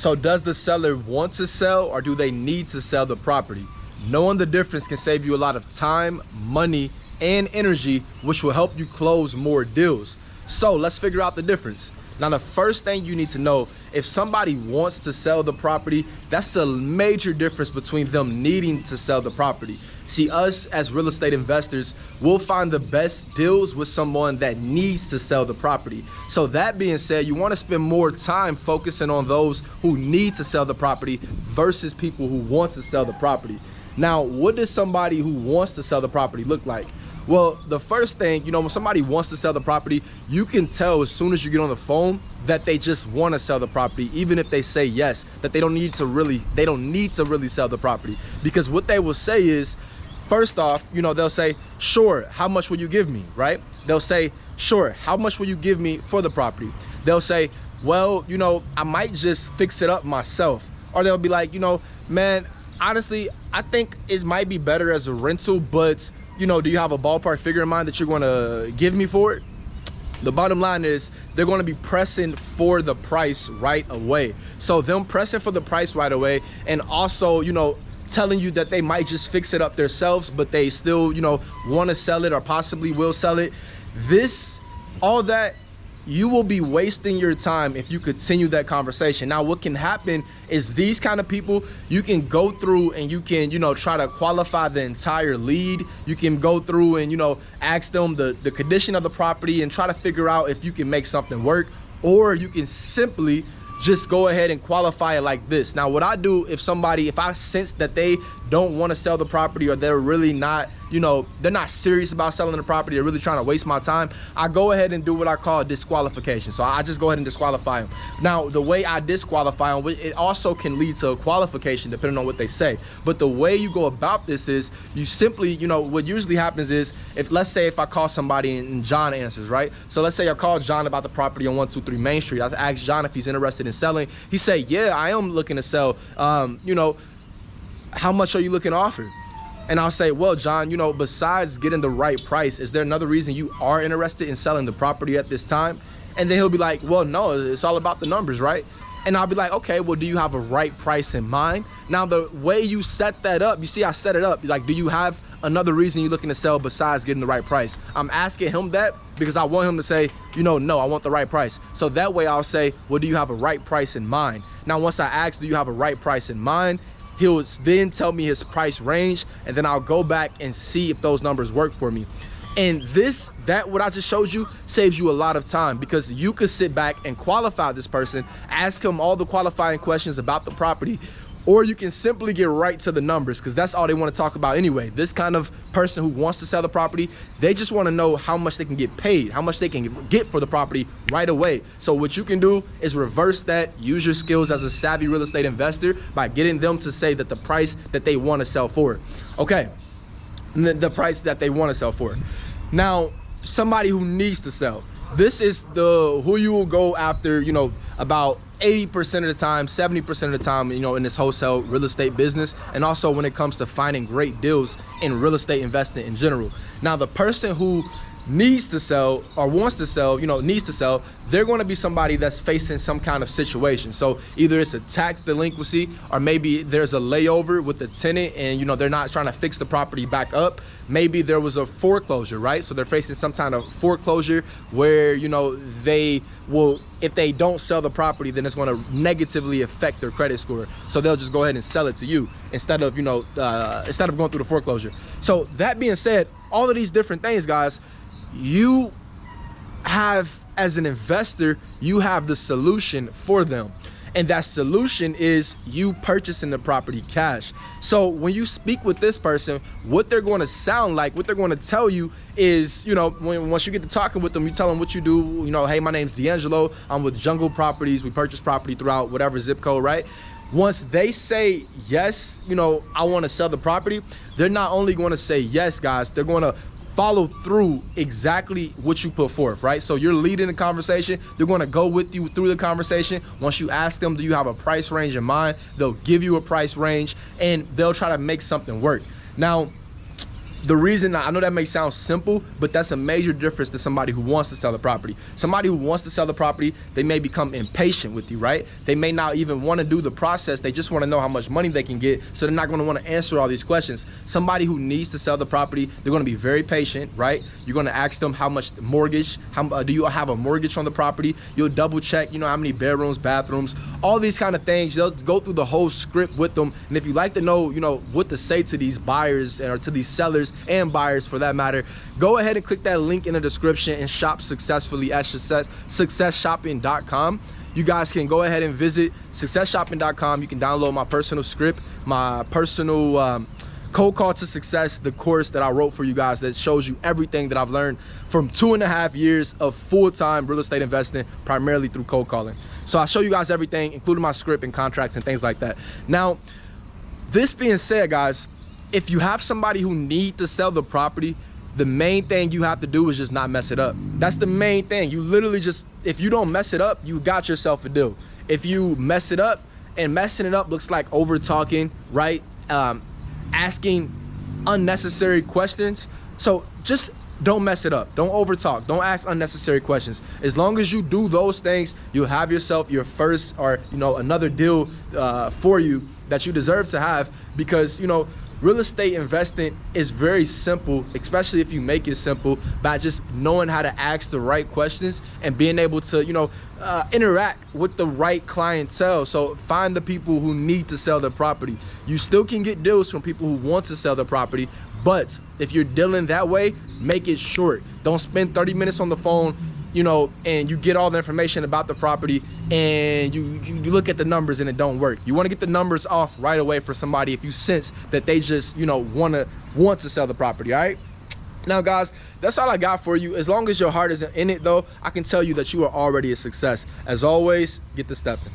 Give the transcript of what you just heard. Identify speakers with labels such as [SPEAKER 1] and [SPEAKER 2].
[SPEAKER 1] So does the seller want to sell, or do they need to sell the property? Knowing the difference can save you a lot of time, money, and energy, which will help you close more deals. So let's figure out the difference. Now, the first thing you need to know, if somebody wants to sell the property, that's a major difference between them needing to sell the property. See, us as real estate investors, we'll find the best deals with someone that needs to sell the property. So that being said, you want to spend more time focusing on those who need to sell the property versus people who want to sell the property. Now, what does somebody who wants to sell the property look like? Well, the first thing, when somebody wants to sell the property, you can tell as soon as you get on the phone that they just want to sell the property, even if they say yes, that they don't need to really sell the property. Because what they will say is, first off, they'll say, sure, how much will you give me, right? They'll say, sure, how much will you give me for the property? They'll say, well, I might just fix it up myself. Or they'll be like, man, honestly, I think it might be better as a rental, but do you have a ballpark figure in mind that you're going to give me for it? The bottom line is they're going to be pressing for the price right away. So them pressing for the price right away, and also, telling you that they might just fix it up themselves, but they still, want to sell it or possibly will sell it. All that, you will be wasting your time if you continue that conversation. Now, what can happen is these kind of people, you can go through and you can, try to qualify the entire lead. You can go through and, ask them the condition of the property and try to figure out if you can make something work, or you can simply just go ahead and qualify it like this. Now, what I do if I sense that they don't want to sell the property, or they're really not, they're not serious about selling the property, they're really trying to waste my time, I go ahead and do what I call disqualification. So I just go ahead and disqualify them. Now, the way I disqualify them, it also can lead to a qualification depending on what they say. But the way you go about this is you simply, what usually happens is, let's say if I call somebody and John answers, right? So let's say I call John about the property on 123 Main Street. I asked John if he's interested in selling. He said, yeah, I am looking to sell. How much are you looking to offer? And I'll say, well, John, besides getting the right price, is there another reason you are interested in selling the property at this time? And then he'll be like, well, no, it's all about the numbers, right? And I'll be like, okay, well, do you have a right price in mind? Now, the way you set that up, you see, I set it up. Like, do you have another reason you're looking to sell besides getting the right price? I'm asking him that because I want him to say, no, I want the right price. So that way I'll say, well, do you have a right price in mind? Now, once I ask, do you have a right price in mind? He'll then tell me his price range, and then I'll go back and see if those numbers work for me. And what I just showed you saves you a lot of time, because you could sit back and qualify this person, ask him all the qualifying questions about the property, or you can simply get right to the numbers, because that's all they want to talk about anyway. This kind of person who wants to sell the property, they just want to know how much they can get paid, how much they can get for the property right away. So what you can do is reverse that, use your skills as a savvy real estate investor by getting them to say that the price that they want to sell for. Okay, the price that they want to sell for. Now, somebody who needs to sell. This is who you will go after, about 80% of the time, 70% of the time, in this wholesale real estate business, and also when it comes to finding great deals in real estate investing in general. Now, the person who needs to sell or wants to sell, needs to sell, they're going to be somebody that's facing some kind of situation. So either it's a tax delinquency, or maybe there's a layover with the tenant and, they're not trying to fix the property back up. Maybe there was a foreclosure, right? So they're facing some kind of foreclosure where, they will, if they don't sell the property, then it's going to negatively affect their credit score. So they'll just go ahead and sell it to you instead of, instead of going through the foreclosure. So that being said, all of these different things, guys, you have, as an investor, you have the solution for them. And that solution is you purchasing the property cash. So when you speak with this person, what they're going to sound like, what they're going to tell you is, once you get to talking with them, you tell them what you do. Hey, my name's D'Angelo. I'm with Jungle Properties. We purchase property throughout whatever zip code, right? Once they say, yes, I want to sell the property, they're not only going to say yes, guys, they're going to follow through exactly what you put forth, right? So you're leading the conversation. They're going to go with you through the conversation. Once you ask them, do you have a price range in mind? They'll give you a price range and they'll try to make something work. Now, The reason, I know that may sound simple, but that's a major difference to somebody who wants to sell the property. Somebody who wants to sell the property, they may become impatient with you, right? They may not even want to do the process. They just want to know how much money they can get, so they're not going to want to answer all these questions. Somebody who needs to sell the property, they're going to be very patient, right? You're going to ask them how much mortgage, do you have a mortgage on the property? You'll double check, you know, how many bedrooms, bathrooms, all these kind of things. They'll go through the whole script with them. And if you like to know, you know, what to say to these buyers or to these sellers and buyers for that matter, go ahead and click that link in the description and shop successfully at successshopping.com. You guys can go ahead and visit successshopping.com. You can download my personal script, my personal Cold Call to Success, the course that I wrote for you guys that shows you everything that I've learned from 2.5 years of full-time real estate investing, primarily through cold calling. So I'll show you guys everything, including my script and contracts and things like that. Now, this being said, guys, if you have somebody who needs to sell the property, the main thing you have to do is just not mess it up. That's the main thing. You literally just, if you don't mess it up, you got yourself a deal. If you mess it up, and messing it up looks like over talking, right? Asking unnecessary questions. So just don't mess it up. Don't over talk. Don't ask unnecessary questions. As long as you do those things, you'll have yourself your first, or, you know, another deal for you that you deserve to have, because, you know, real estate investing is very simple, especially if you make it simple by just knowing how to ask the right questions and being able to, you know, interact with the right clientele. So find the people who need to sell their property. You still can get deals from people who want to sell the property, but if you're dealing that way, make it short. Don't spend 30 minutes on the phone, you know, and you get all the information about the property and you look at the numbers and it don't work. You want to get the numbers off right away for somebody if you sense that they just, you know, want to sell the property. All right. Now, guys, that's all I got for you. As long as your heart isn't in it, though, I can tell you that you are already a success. As always, get to stepping.